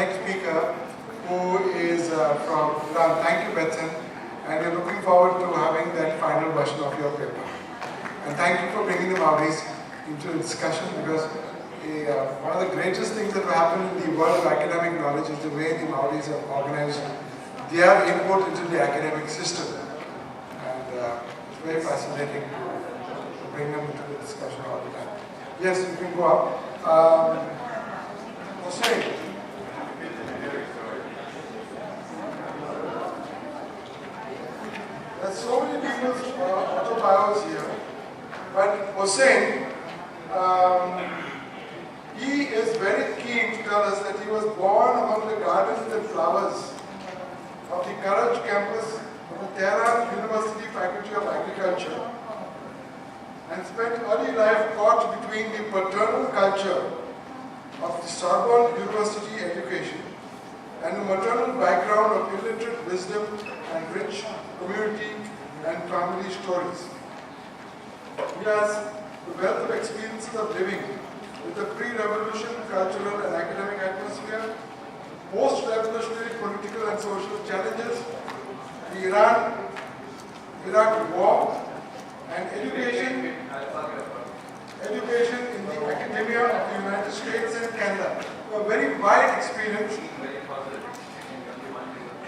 next speaker, who is from Iran. Thank you, Bethan. And we're looking forward to having that final version of your paper. And thank you for bringing the Maoris into the discussion, because one of the greatest things that will happen in the world of academic knowledge is the way the Maoris have organized their input into the academic system. And it's very fascinating to bring them into the discussion all the time. Yes, you can go up. Hossein. There's so many people's autobios here, but Hossein, he is very keen to tell us that he was born among the gardens and flowers of the Karaj campus of the Tehran University Faculty of Agriculture, and spent early life caught between the paternal culture of the Sorbonne University education and the maternal background of illiterate wisdom and rich community and family stories. He has the wealth of experiences of living with the pre-revolution cultural and academic atmosphere, post-revolutionary political and social challenges, the Iran-Iraq war, and education in the academia of the United States and Canada. A very wide experience.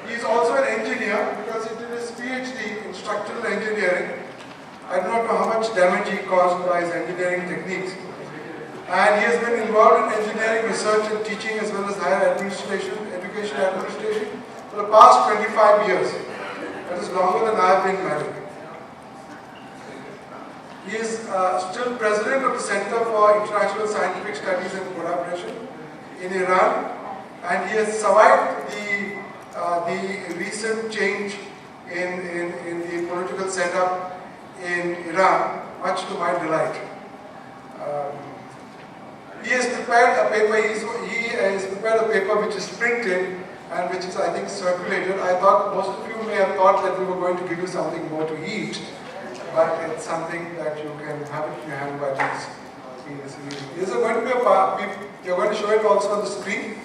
He is also an engineer because he did his PhD in structural engineering. I do not know how much damage he caused by his engineering techniques. And he has been involved in engineering research and teaching, as well as higher education administration for the past 25 years. That is longer than I have been married. He is still president of the Center for International Scientific Studies and Collaboration in Iran, and he has survived the recent change in the political setup in Iran, much to my delight. He has prepared a paper. He has prepared a paper which is printed and which is, I think, circulated. I thought most of you may have thought that we were going to give you something more to eat, but it's something that you can have it in your hand while he's reading. Is there going to be you're going to show it also on the screen?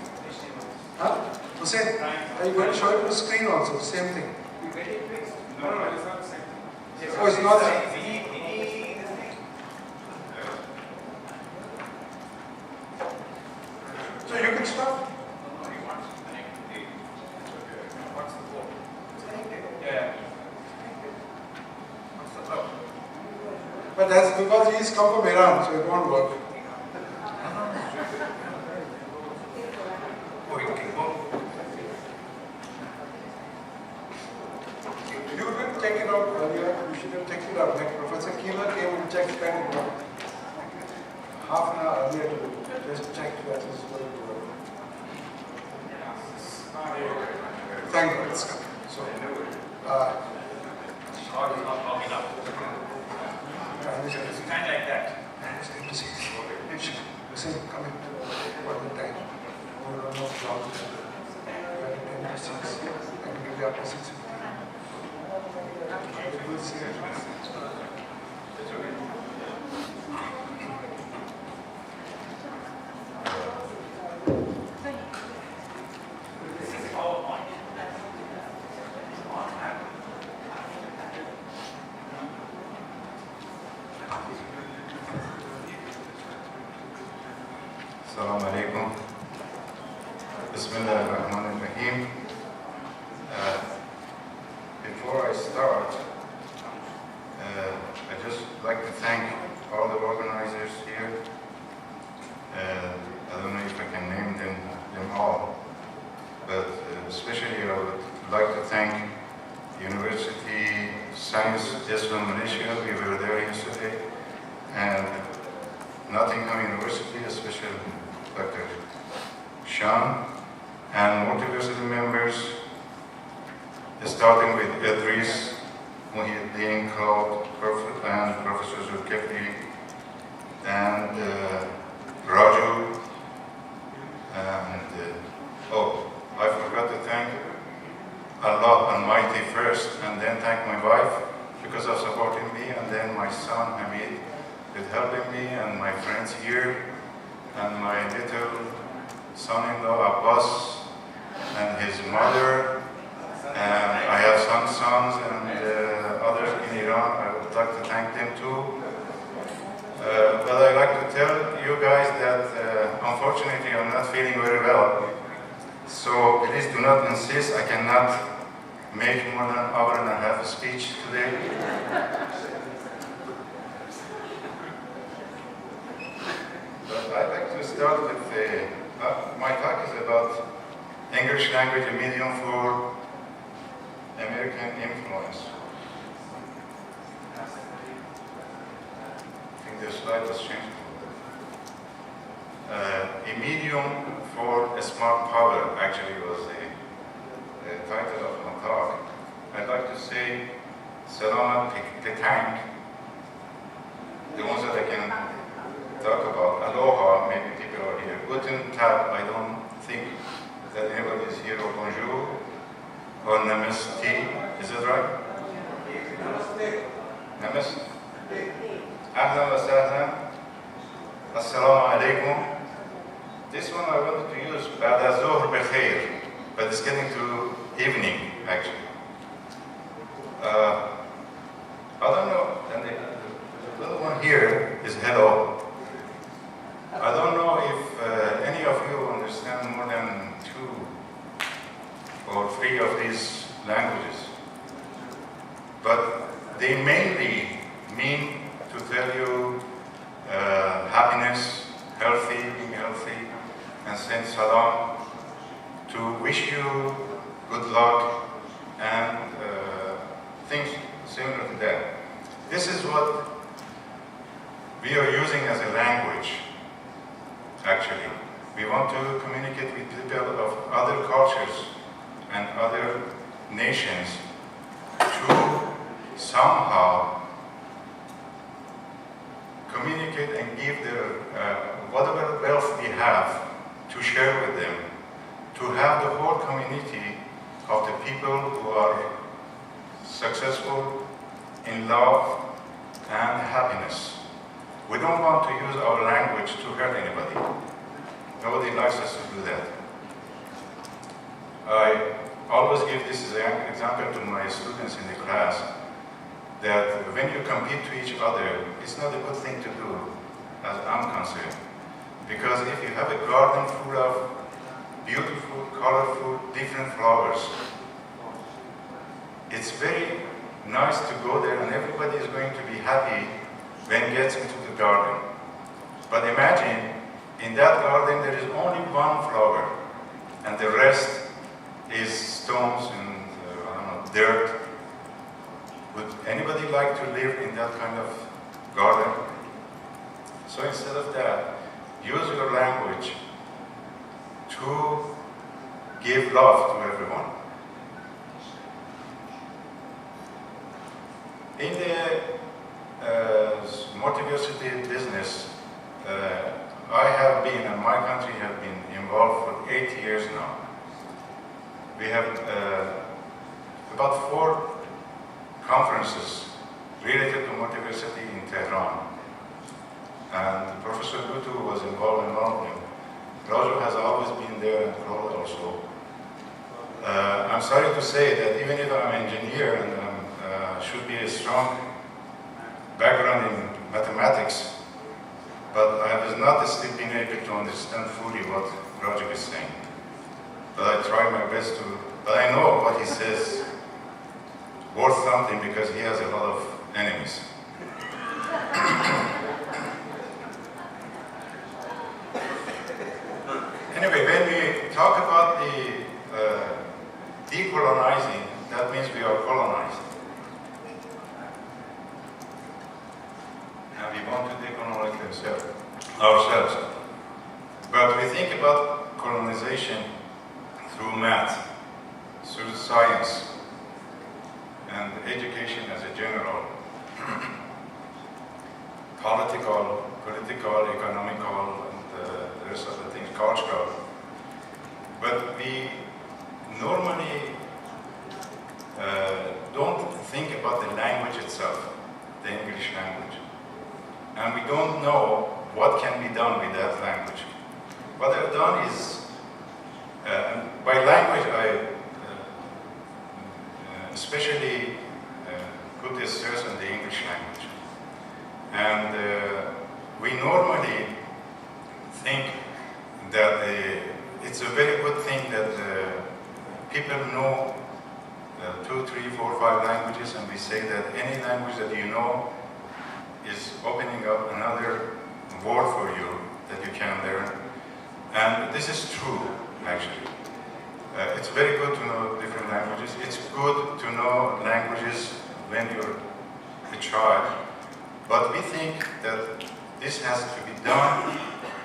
Huh? Hossein, are you going to show it on the screen also? The same thing? No, it's not the same thing. Oh, it's not the same. So you can start. What's the code? Yeah. What's the code? But that's because he's come from Iran, so it won't work. Oh, you can go. You didn't check it out earlier. You should have checked it out. Like Professor Keeler came and checked it out half an hour earlier to just check that it's going to work. Thank God it's coming. So, It's kind of like that. it's good to see you. Listen, come in. One more time. We don't know how to do it. We are 10 to 6. I can give you up to 6. We'll see you. Assalamu alaikum. Bismillah ar-Rahman ar-Rahim. Before I start, I just like to thank all the organizers here. I don't know if I can name them all, but especially I would like to thank University Science Islam Malaysia. We were there yesterday, and Nottingham University, especially Dr. Sean, and multiversity members, starting with Idris, Muhyiddin, Claude, and Professor Zulkifli, and Raju, and I forgot to thank Allah Almighty first, and then thank my wife because of supporting me, and then my son Hamid with helping me, and my friends here, and my little son-in-law Abbas, his mother, and I have some sons and others in Iran. I would like to thank them too. But I'd like to tell you guys that unfortunately I'm not feeling very well. So please do not insist. I cannot make more than an hour and a half speech today. But I'd like to start with my talk is about English language, a medium for American influence. I think the slide was changed. A medium for a smart power actually was the title of my talk. I'd like to say Salamat Petang, the ones that I can talk about. Aloha, maybe people are here. Guten Tag, I don't think that anybody is here. Or bonjour, or namaste, is that right? Namaste. Ahlan wa sahlan. Assalamu alaikum. This one I wanted to use Ba'da Zohr Bekhair, but it's getting to evening actually. I don't know, and the little one here is hello. I don't know if any of you understand more than 2 or 3 of these languages, but they mainly mean to tell you happiness, being healthy, and send salam, to wish you good luck, and things similar to that. This is what we are using as a language, actually. We want to communicate with people of other cultures and other nations to somehow communicate and give their whatever wealth we have to share with them, to have the whole community of the people who are successful in love and happiness. We don't want to use our language to hurt anybody. Nobody likes us to do that. I always give this as an example to my students in the class, that when you compete to each other, it's not a good thing to do, as I'm concerned. Because if you have a garden full of beautiful, colorful, different flowers, it's very nice to go there and everybody is going to be happy when it gets into the garden. But imagine, in that garden there is only one flower and the rest is stones and I don't know, dirt. Would anybody like to live in that kind of garden? So instead of that, use your language to give love to everyone. In the multiversity business, I have been, and my country have been involved for 8 years now. We have about 4 conferences related to multiversity in Tehran. And Professor Gutu was involved in one of them. Raju has always been there and Claude also. I'm sorry to say that even if I'm an engineer and should be a strong background in mathematics, but I was not still being able to understand fully what Raju is saying. But I try my best to, but I know what he says worth something because he has a lot of enemies. Anyway, when we talk about the decolonizing, that means we are colonized. And we want to decolonize ourselves. But we think about colonization through math, through science, and education as a general, political, economical, and the rest of the things, cultural. But we normally don't think about the language itself, the English language. And we don't know what can be done with that language. What I've done is by language, I especially put the stress on the English language. And we normally think that it's a very good thing that people know 2, 3, 4, 5 languages, and we say that any language that you know is opening up another world for you that you can learn. And this is true, actually. It's very good to know different languages. It's good to know languages when you're a child. But we think that this has to be done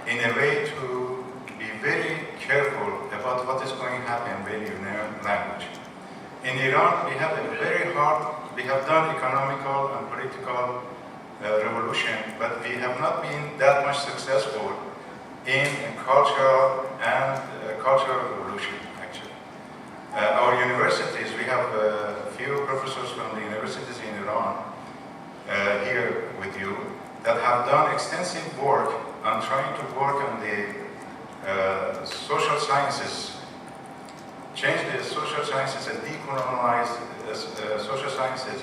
in a way to be very careful about what is going to happen when you learn language. In Iran, we have done economical and political revolution, but we have not been that much successful in cultural and cultural revolution, actually. Our universities, we have a few professors from the universities in Iran here with you that have done extensive work on trying to work on the social sciences, change the social sciences and decolonize social sciences,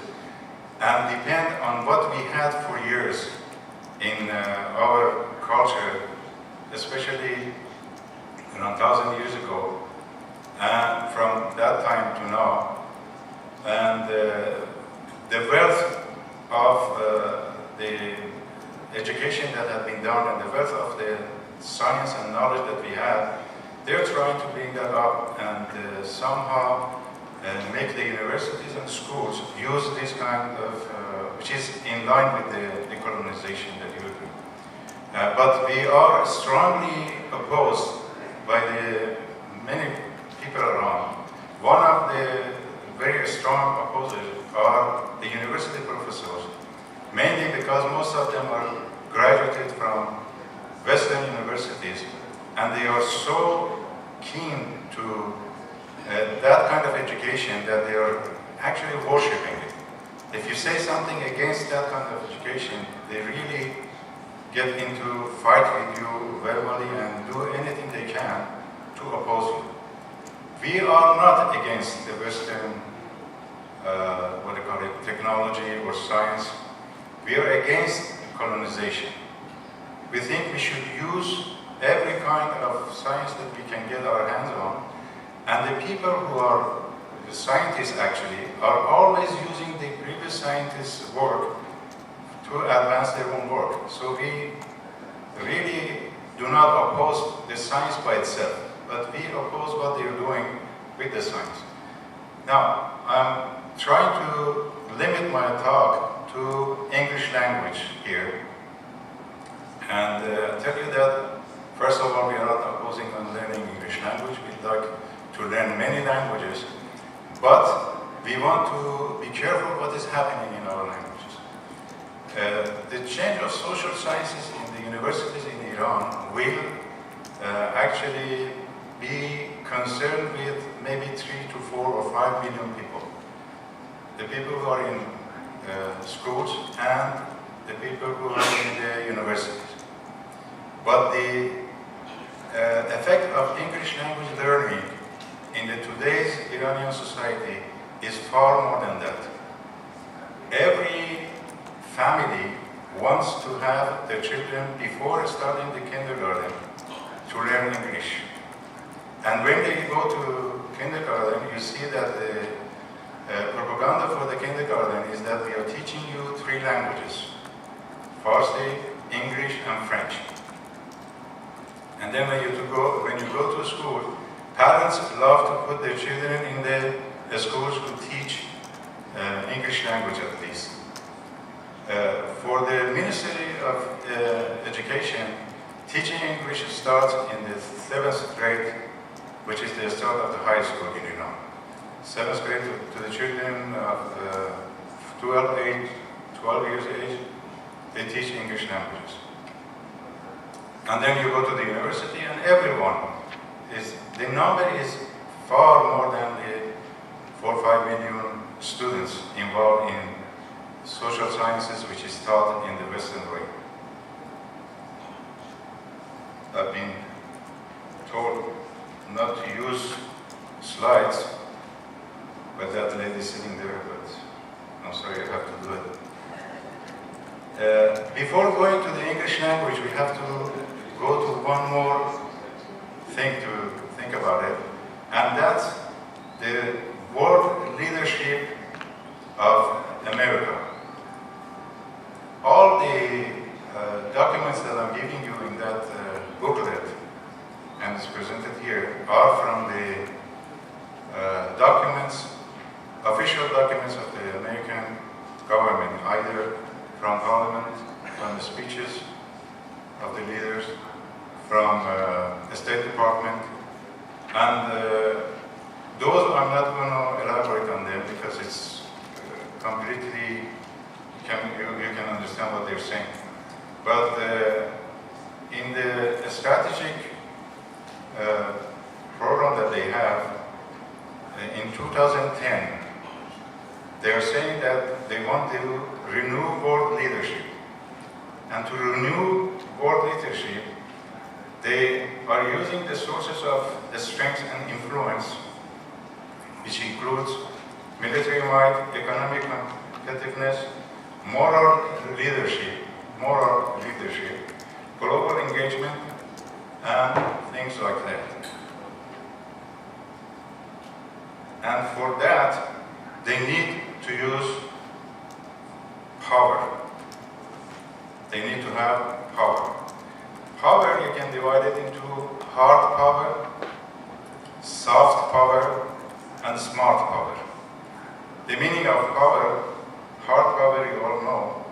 and depend on what we had for years in our culture, especially around 1,000 years ago, and from that time to now. And the wealth of the education that had been done and the wealth of the science and knowledge that we have, they're trying to bring that up and somehow make the universities and schools use this kind of, which is in line with the decolonization that you do. But we are strongly opposed by the many people around. One of the very strong opposers are the university professors, mainly because most of them are graduated from Western universities, and they are so keen to that kind of education that they are actually worshipping it. If you say something against that kind of education, they really get into fight with you verbally and do anything they can to oppose you. We are not against the Western, technology or science. We are against colonization. We think we should use every kind of science that we can get our hands on, and the people who are the scientists actually are always using the previous scientists' work to advance their own work. So we really do not oppose the science by itself, but we oppose what they're doing with the science. Now, I'm trying to limit my talk to English language here, and tell you that, first of all, we are not opposing on learning English language. We'd like to learn many languages, but we want to be careful what is happening in our languages. The change of social sciences in the universities in Iran will actually be concerned with maybe 3 to 4 or 5 million people. The people who are in schools and the people who are in the universities. But the effect of English language learning in today's Iranian society is far more than that. Every family wants to have their children, before starting the kindergarten, to learn English. And when they go to kindergarten, you see that the propaganda for the kindergarten is that we are teaching you 3 languages: Farsi, English, and French. And then when you go to school, parents love to put their children in the schools who teach English language at least. For the Ministry of Education, teaching English starts in the 7th grade, which is the start of the high school in Iran. 7th grade to the children of 12 years age, they teach English languages. And then you go to the university, and everyone the number is far more than the 4 or 5 million students involved in social sciences, which is taught in the Western way. I've been told not to use slides, but that lady is sitting there, but I'm sorry, I have to do it. Before going to the English language, we have to go to one more thing to think about it, and that's the world leadership of America. All the documents that I'm giving you in that booklet and it's presented here are from the documents, official documents of the American government, either from Parliament, from the speeches of the leaders, from the State Department, and those I'm not going to elaborate on them because it's completely, you can understand what they're saying. But in the strategic program that they have, in 2010, they are saying that they want to renew world leadership. And to renew world leadership, they are using the sources of the strength and influence, which includes military might, economic competitiveness, moral leadership, global engagement, and things like that. And for that, they need to use power. They need to have power. Power, you can divide it into hard power, soft power, and smart power. The meaning of power, hard power, you all know,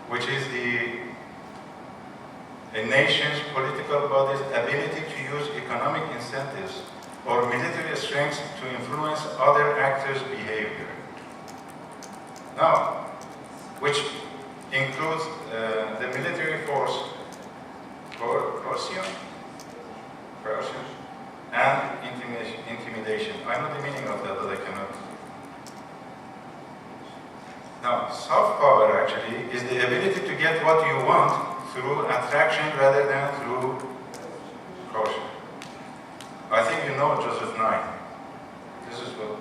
which is a nation's political body's ability to use economic incentives or military strength to influence other actors' behavior. Now, which includes the military force, coercion, and intimidation. I know the meaning of that, but I cannot. Now, soft power actually is the ability to get what you want through attraction rather than through coercion. I think you know Joseph Nye. This is what.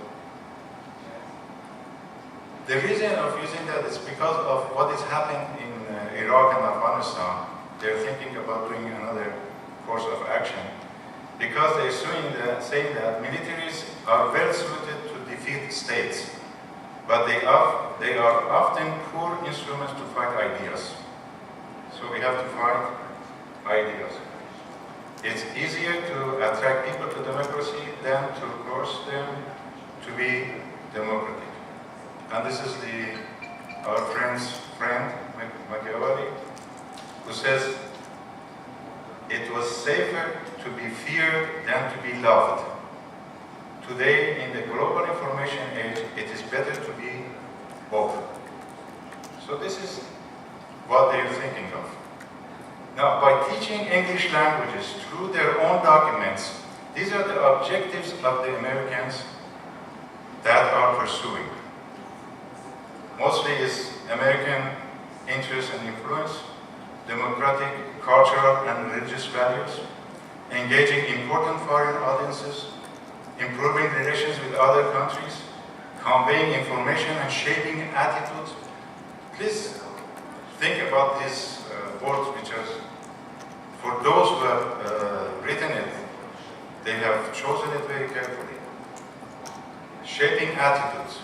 The reason of using that is because of what is happening in Iraq and Afghanistan. They're thinking about doing another course of action because they're saying that militaries are well suited to defeat states, but they are often poor instruments to fight ideas. So we have to fight ideas. It's easier to attract people to democracy than to coerce them to be democratic. And this is our friend Machiavelli, who says, it was safer to be feared than to be loved. Today, in the global information age, it is better to be both. So this is what they're thinking of. Now, by teaching English languages through their own documents, these are the objectives of the Americans that are pursuing. Mostly is American interest and influence, democratic, cultural, and religious values, engaging important foreign audiences, improving relations with other countries, conveying information and shaping attitudes. Please think about these words, which are, for those who have written it, they have chosen it very carefully. Shaping attitudes,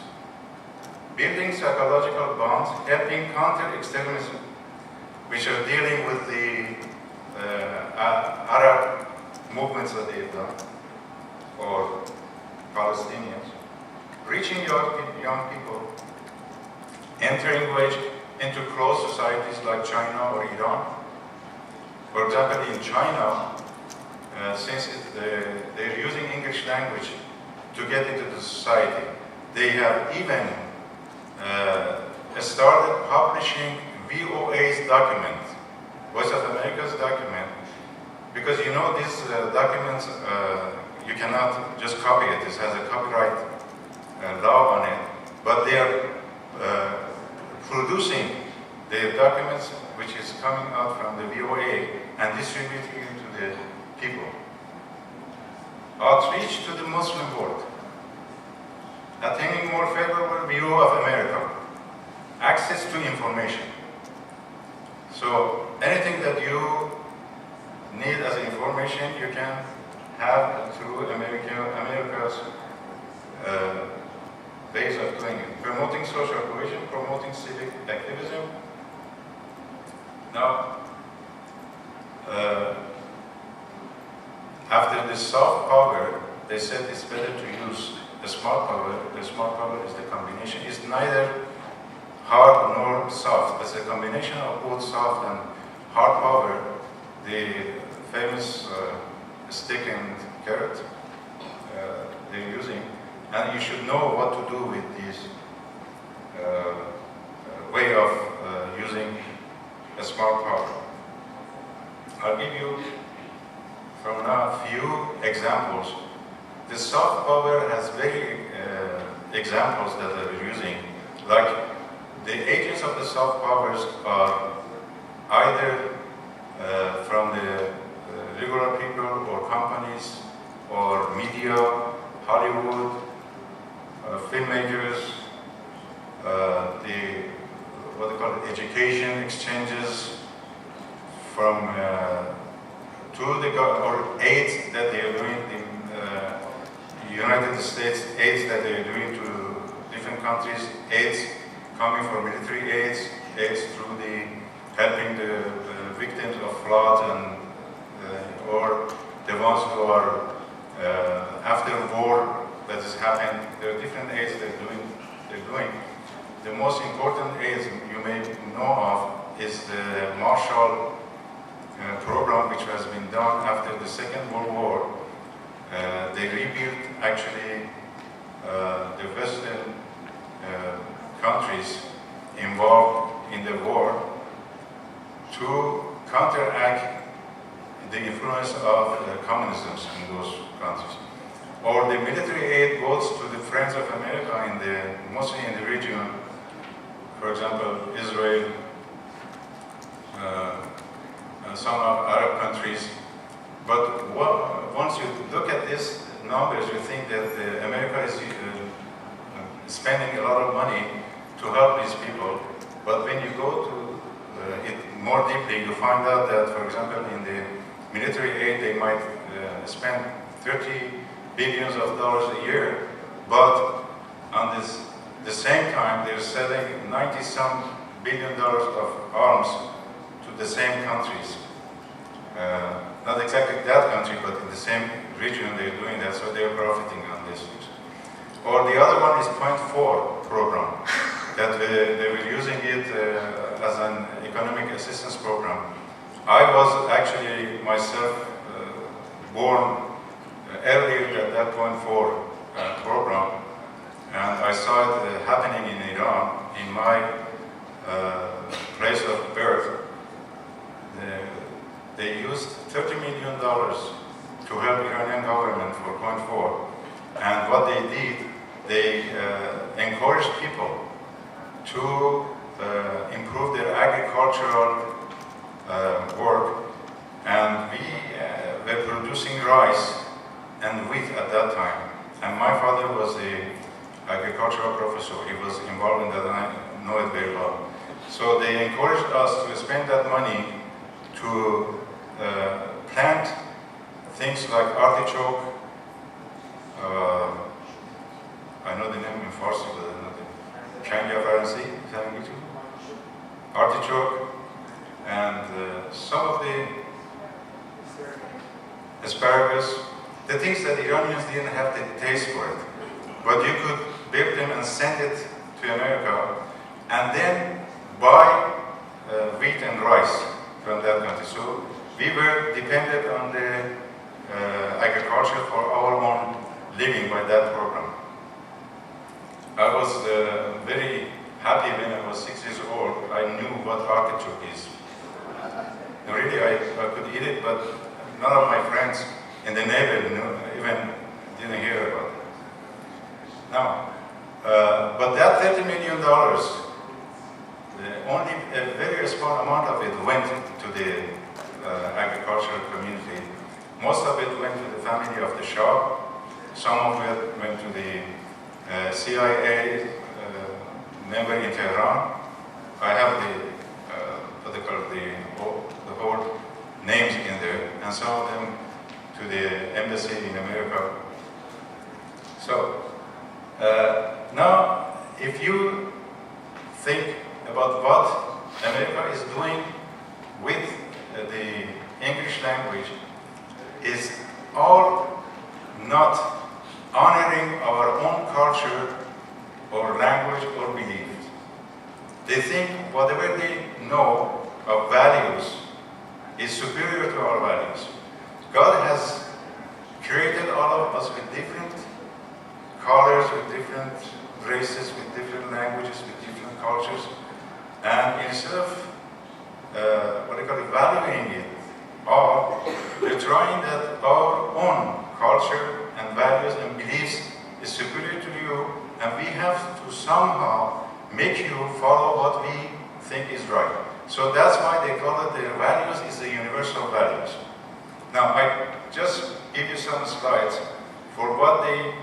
building psychological bonds, helping counter extremism, which are dealing with the Arab movements that they've done, or Palestinians, reaching young people, entering into closed societies like China or Iran. For example, in China, since they're using English language to get into the society, they have even started publishing VOA's document, Voice of America's document, because you know these documents, you cannot just copy it. This has a copyright law on it, but they are producing the documents which is coming out from the VOA and distributing it to the people. Outreach to the Muslim world. Attaining more favorable view of America. Access to information. So anything that you need as information, you can have through America's ways of doing it. Promoting social cohesion, promoting civic activism. Now, after the soft power, they said it's better to use the smart power. The smart power is the combination. It's neither hard nor soft. It's a combination of both soft and hard power. The famous stick and carrot they're using. And you should know what to do with this way of using a smart power. I'll give you from now a few examples. The soft power has very examples that they're using. Like the agents of the soft powers are either from the regular people or companies or media, Hollywood, filmmakers, what they call it, education exchanges from to the or aids that they are doing in United States, aids that they are doing to different countries, aids coming from military aids, aids through the helping the victims of flood and or the ones who are after war that is happening. There are different aids they're doing. The most important aids you may know of is the Marshall program, which has been done after the Second World War. They rebuilt actually the Western countries involved in the war to counteract the influence of communism in those countries. Or the military aid goes to the Friends of America mostly in the region, for example, Israel, some of Arab countries. But once you look at these numbers, you think that America is spending a lot of money to help these people. But when you go to it more deeply, you find out that, for example, in the military aid, they might spend $30 billion a year, but on the same time, they're selling $90-some billion of arms to the same countries. Not exactly that country, but in the same region they're doing that, so they're profiting on this. Or the other one is Point 4 program, that they were using it as an economic assistance program. I was actually myself born earlier than that Point 4 program, and I saw it happening in Iran, in my place of birth. They used $30 million to help Iranian government for Point 4. And what they did, they encouraged people to improve their agricultural work. And we were producing rice and wheat at that time. And my father was an agricultural professor. He was involved in that, and I know it very well. So they encouraged us to spend that money to plant things like artichoke. I know the name in Farsi, but I don't know the Kenya Farsi, artichoke, and some of the asparagus, the things that the Iranians didn't have the taste for it. But you could build them and send it to America, and then buy wheat and rice from that country. So we were dependent on the agriculture for our own living by that program. I was very happy when I was 6 years old. I knew what artichoke is. Really, I could eat it, but none of my friends in the Navy even didn't hear about it. Now, but that $30 million, only a very small amount of it went to the agricultural community. Most of it went to the family of the Shah. Some of it went to the CIA member in Tehran. I have what they call the whole names in there, and some of them to the embassy in America. So now, if you think about what America is doing with the English language, is all not honoring our own culture or language or beliefs. They think whatever they know of values is superior to our values. God has created all of us with different colors, with different races, with different languages, with different cultures, and instead of valuing it all, they're trying that our own culture and values and beliefs is superior to you, and we have to somehow make you follow what we think is right. So that's why they call it their values is the universal values. Now, I just give you some slides for what they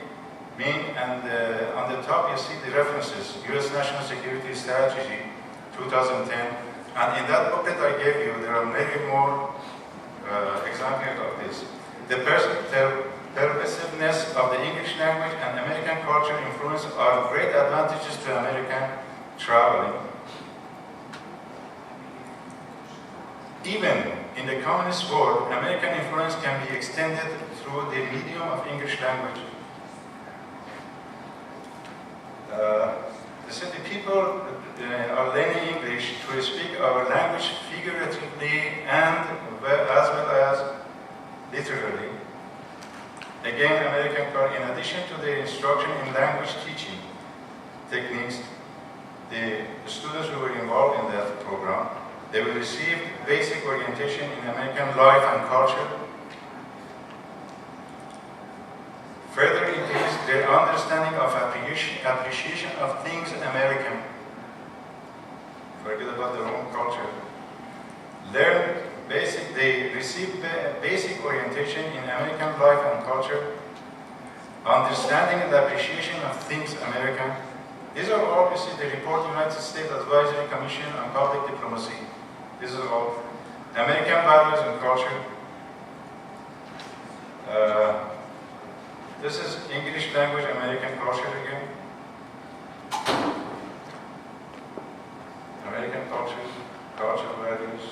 mean, and on the top you see the references, U.S. National Security Strategy 2010, and in that booklet I gave you, there are many more examples of this. The pervasiveness of the English language and American culture influence are great advantages to American traveling. Even in the communist world, American influence can be extended through the medium of English language. They said the people are learning English to speak our language figuratively and as well as literally. Again, American culture, in addition to the instruction in language teaching techniques, the students who were involved in that program, they will receive basic orientation in American life and culture, further increase their understanding of appreciation of things American. Forget about their own culture. They receive basic orientation in American life and culture, understanding and appreciation of things American. These are all, you see, the report United States Advisory Commission on Public Diplomacy. This is all American values and culture. This is English language, American culture again. American culture, cultural values.